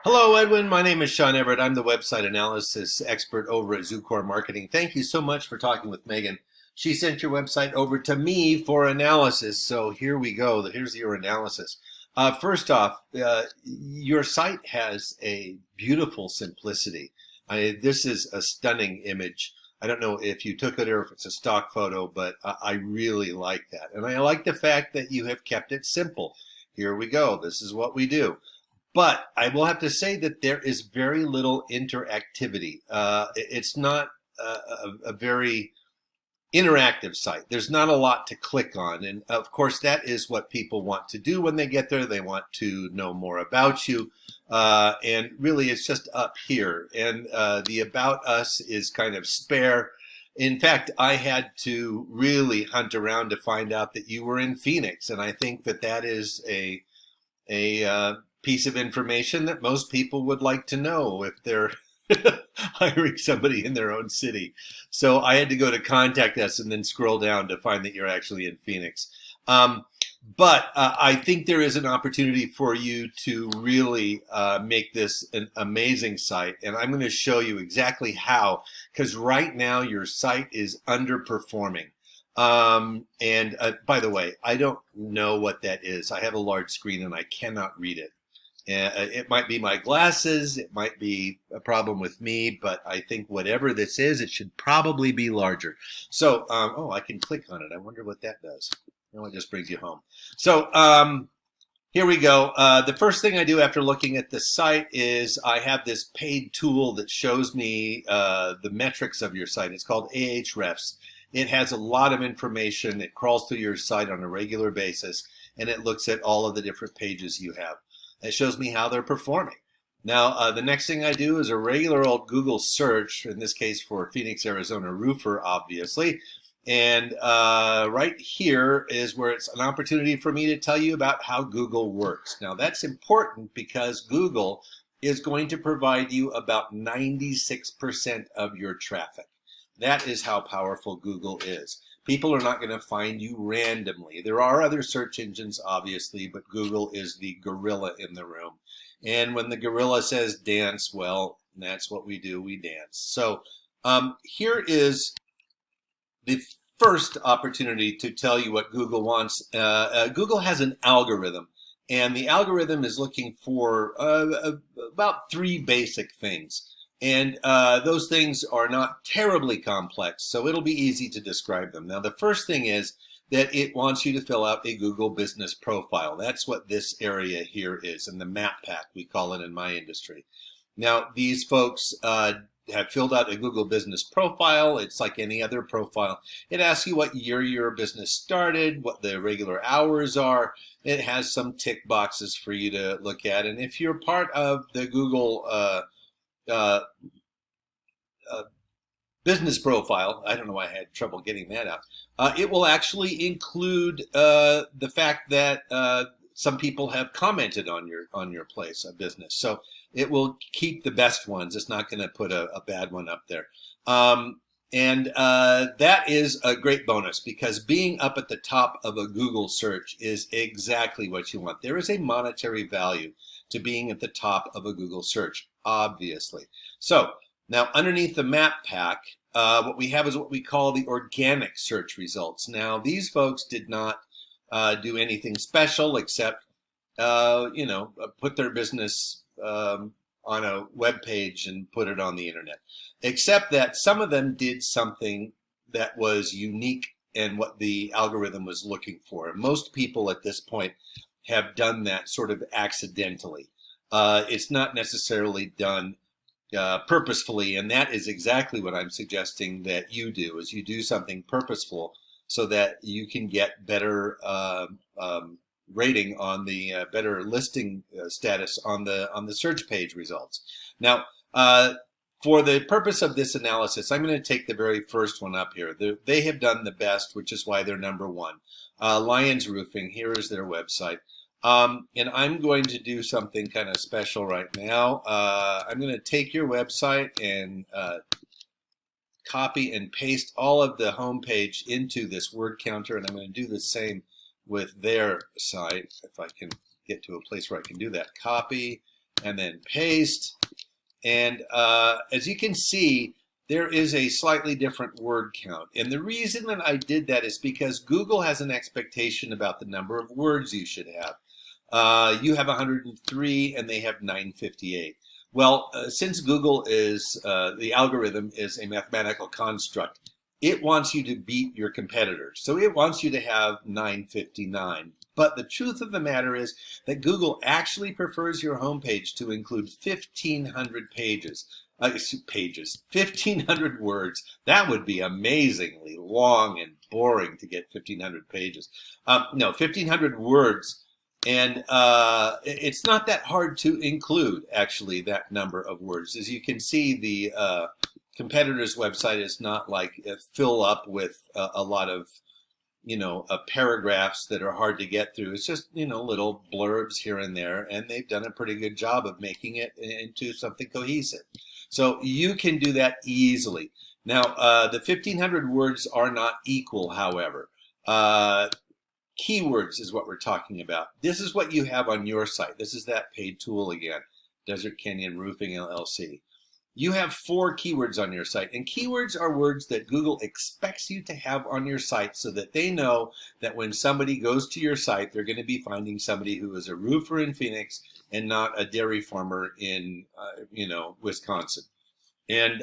Hello, Edwin. My name is Sean Everett. I'm the website analysis expert over at Zucore Marketing. Thank you so much for talking with Megan. She sent your website over to me for analysis. So here we go. Here's your analysis. First off, your site has a beautiful simplicity. This is a stunning image. I don't know if you took it or if it's a stock photo, but I really like that. And I like the fact that you have kept it simple. Here we go. This is what we do. But I will have to say that there is very little interactivity. It's not a very interactive site. There's not a lot to click on. And of course, that is what people want to do when they get there. They want to know more about you. And really, it's just up here. And the About Us is kind of spare. In fact, I had to really hunt around to find out that you were in Phoenix. And I think that that is a piece of information that most people would like to know if they're hiring somebody in their own city. So I had to go to contact us and then scroll down to find that you're actually in Phoenix. But I think there is an opportunity for you to really make this an amazing site. And I'm going to show you exactly how, because right now your site is underperforming. And by the way, I don't know what that is. I have a large screen and I cannot read it. It might be my glasses, it might be a problem with me, but I think whatever this is, it should probably be larger. So, oh, I can click on it. I wonder what that does. No, it just brings you home. So, here we go. The first thing I do after looking at the site is I have this paid tool that shows me the metrics of your site. It's called Ahrefs. It has a lot of information. It crawls through your site on a regular basis, and it looks at all of the different pages you have. It shows me how they're performing. Now, the next thing I do is a regular old Google search, in this case for Phoenix, Arizona roofer, obviously. And right here is where it's an opportunity for me to tell you about how Google works. Now, that's important because Google is going to provide you about 96% of your traffic. That is how powerful Google is. People are not going to find you randomly. There are other search engines, obviously, but Google is the gorilla in the room. And when the gorilla says dance, well, that's what we do. We dance. So here is the first opportunity to tell you what Google wants. Google has an algorithm, and the algorithm is looking for about three basic things. And those things are not terribly complex, so it'll be easy to describe them. Now, the first thing is that it wants you to fill out a Google business profile. That's what this area here is, in the map pack, we call it in my industry. Now, these folks have filled out a Google business profile. It's like any other profile. It asks you what year your business started, what the regular hours are. It has some tick boxes for you to look at. And if you're part of the Google business profile, I don't know why I had trouble getting that out, it will actually include the fact that some people have commented on your place of business. So it will keep the best ones. It's not going to put a bad one up there. And that is a great bonus because being up at the top of a Google search is exactly what you want. There is a monetary value to being at the top of a Google search, obviously. So now underneath the map pack, what we have is what we call the organic search results. Now these folks did not do anything special except, put their business on a web page and put it on the internet. Except that some of them did something that was unique in what the algorithm was looking for. And most people at this point have done that sort of accidentally. It's not necessarily done purposefully, and that is exactly what I'm suggesting that you do, is you do something purposeful so that you can get better rating on the better listing status on the search page results. Now, for the purpose of this analysis, I'm going to take the very first one up here. They have done the best, which is why they're number one. Lions Roofing, here is their website. And I'm going to do something kind of special right now. I'm going to take your website and copy and paste all of the homepage into this word counter, and I'm going to do the same with their site, if I can get to a place where I can do that. Copy and then paste. And as you can see, there is a slightly different word count. And the reason that I did that is because Google has an expectation about the number of words you should have. You have 103 and they have 958. Well, since Google is, the algorithm is a mathematical construct, it wants you to beat your competitors. So it wants you to have 959. But the truth of the matter is that Google actually prefers your homepage to include 1,500 pages. 1,500 words. That would be amazingly long and boring to get 1,500 pages. No, 1,500 words. And it's not that hard to include, actually, that number of words. As you can see, the competitor's website is not like fill up with a lot of paragraphs that are hard to get through. It's just, little blurbs here and there, and they've done a pretty good job of making it into something cohesive. So you can do that easily. Now, the 1,500 words are not equal, however. Keywords is what we're talking about. This is what you have on your site. This is that paid tool again, Desert Canyon Roofing LLC. You have 4 keywords on your site, and keywords are words that Google expects you to have on your site so that they know that when somebody goes to your site, they're going to be finding somebody who is a roofer in Phoenix and not a dairy farmer in, Wisconsin. And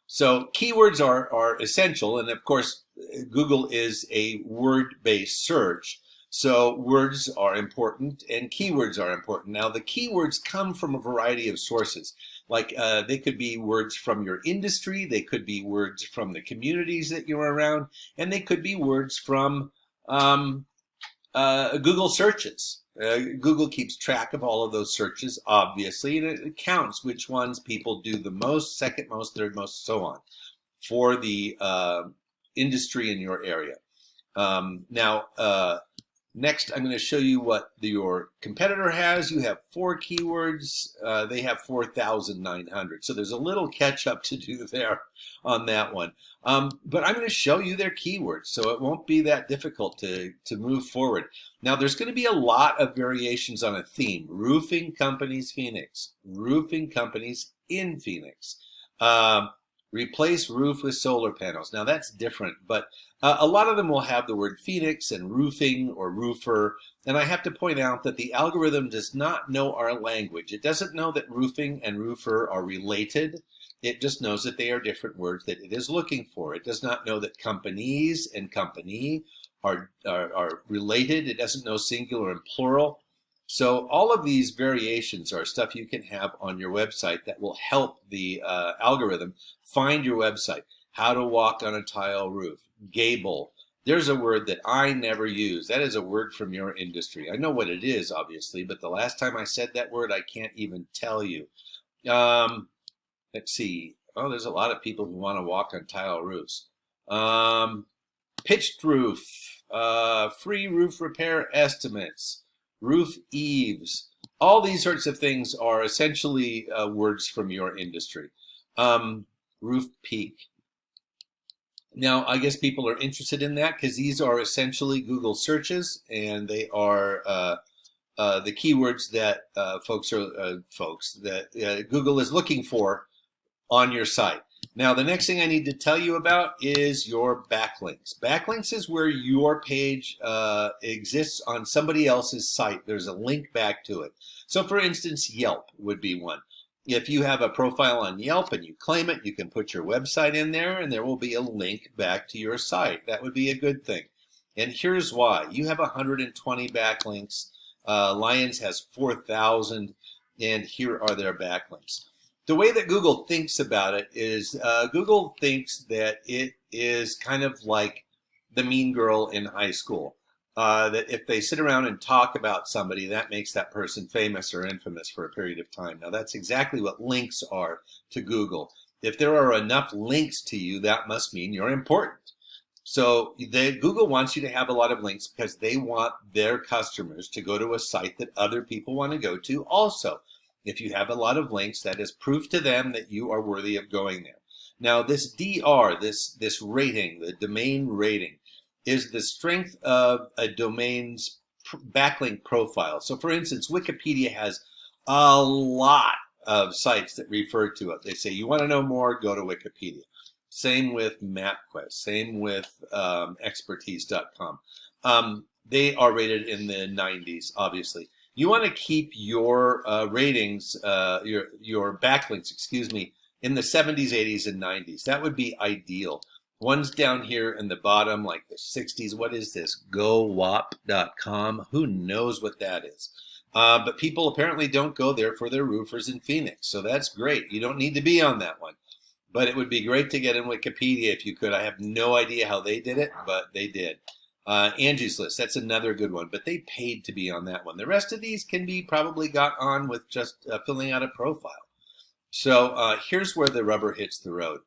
so keywords are essential, and of course, Google is a word-based search. So words are important and keywords are important. Now, the keywords come from a variety of sources. Like they could be words from your industry, they could be words from the communities that you're around, and they could be words from Google searches. Google keeps track of all of those searches, obviously, and it counts which ones people do the most, second most, third most, so on, for the industry in your area. Next, I'm going to show you what your competitor has. You have 4 keywords. They have 4,900. So there's a little catch up to do there on that one. But I'm going to show you their keywords, so it won't be that difficult to move forward. Now, there's going to be a lot of variations on a theme. Roofing companies, Phoenix. Roofing companies in Phoenix. Replace roof with solar panels. Now, that's different, but a lot of them will have the word Phoenix and roofing or roofer. And I have to point out that the algorithm does not know our language. It doesn't know that roofing and roofer are related. It just knows that they are different words that it is looking for. It does not know that companies and company are related. It doesn't know singular and plural. So all of these variations are stuff you can have on your website that will help the algorithm find your website. How to walk on a tile roof. Gable. There's a word that I never use. That is a word from your industry. I know what it is, obviously, but the last time I said that word, I can't even tell you. Let's see. Oh, there's a lot of people who want to walk on tile roofs. Pitched roof. Free roof repair estimates. Roof eaves. All these sorts of things are essentially words from your industry. Roof peak. Now, I guess people are interested in that because these are essentially Google searches, and they are the keywords that Google is looking for on your site. Now, the next thing I need to tell you about is your backlinks. Backlinks is where your page exists on somebody else's site. There's a link back to it. So, for instance, Yelp would be one. If you have a profile on Yelp and you claim it, you can put your website in there and there will be a link back to your site. That would be a good thing. And here's why. You have 120 backlinks. Lions has 4,000, and here are their backlinks. The way that Google thinks about it is Google thinks that it is kind of like the mean girl in high school. That if they sit around and talk about somebody, that makes that person famous or infamous for a period of time. Now, that's exactly what links are to Google. If there are enough links to you, that must mean you're important. So Google wants you to have a lot of links because they want their customers to go to a site that other people want to go to also. If you have a lot of links, that is proof to them that you are worthy of going there. Now, this DR, this rating, the domain rating, is the strength of a domain's backlink profile. So, for instance, Wikipedia has A lot of sites that refer to it. They say, you want to know more, go to Wikipedia. Same with MapQuest. Same with expertise.com. They are rated in the 90s, obviously. You want to keep your ratings, your backlinks, excuse me, in the 70s, 80s, and 90s. That would be ideal. One's down here in the bottom, like the 60s. What is this? GoWap.com. Who knows what that is? But people apparently don't go there for their roofers in Phoenix. So that's great. You don't need to be on that one. But it would be great to get in Wikipedia if you could. I have no idea how they did it, but they did. Angie's List, that's another good one, but they paid to be on that one. The rest of these can be probably got on with just filling out a profile. So here's where the rubber hits the road.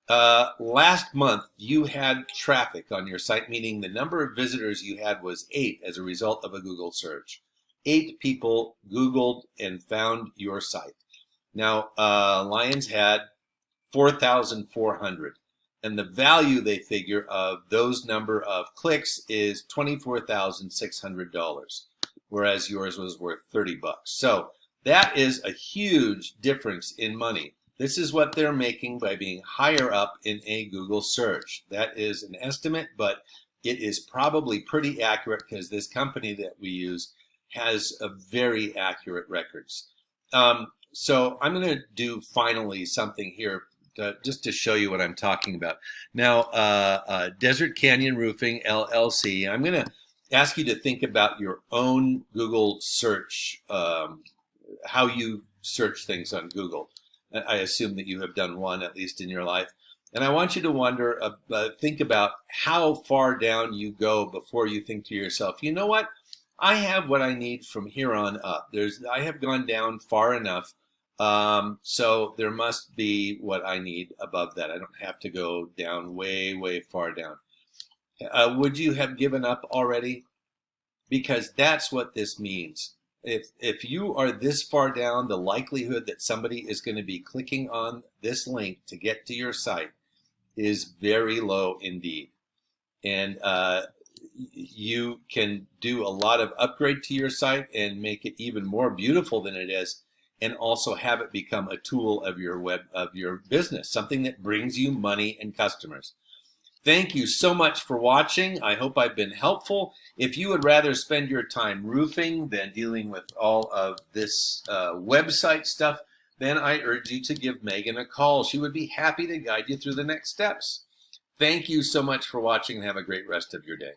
Last month, you had traffic on your site, meaning the number of visitors you had was 8 as a result of a Google search. 8 people Googled and found your site. Now, Lions had 4,400. And the value they figure of those number of clicks is $24,600, whereas yours was worth $30. So that is a huge difference in money. This is what they're making by being higher up in a Google search. That is an estimate, but it is probably pretty accurate because this company that we use has a very accurate records. So I'm going to do finally something here just to show you what I'm talking about. Now, Desert Canyon Roofing, LLC, I'm going to ask you to think about your own Google search, how you search things on Google. I assume that you have done one, at least in your life. And I want you to think about how far down you go before you think to yourself, you know what? I have what I need from here on up. I have gone down far enough. So there must be what I need above that. I don't have to go down way, way far down. Would you have given up already? Because that's what this means. If you are this far down, the likelihood that somebody is going to be clicking on this link to get to your site is very low indeed. And you can do a lot of upgrade to your site and make it even more beautiful than it is, and also have it become a tool of your business, something that brings you money and customers. Thank you so much for watching. I hope I've been helpful. If you would rather spend your time roofing than dealing with all of this website stuff, then I urge you to give Megan a call. She would be happy to guide you through the next steps. Thank you so much for watching and have a great rest of your day.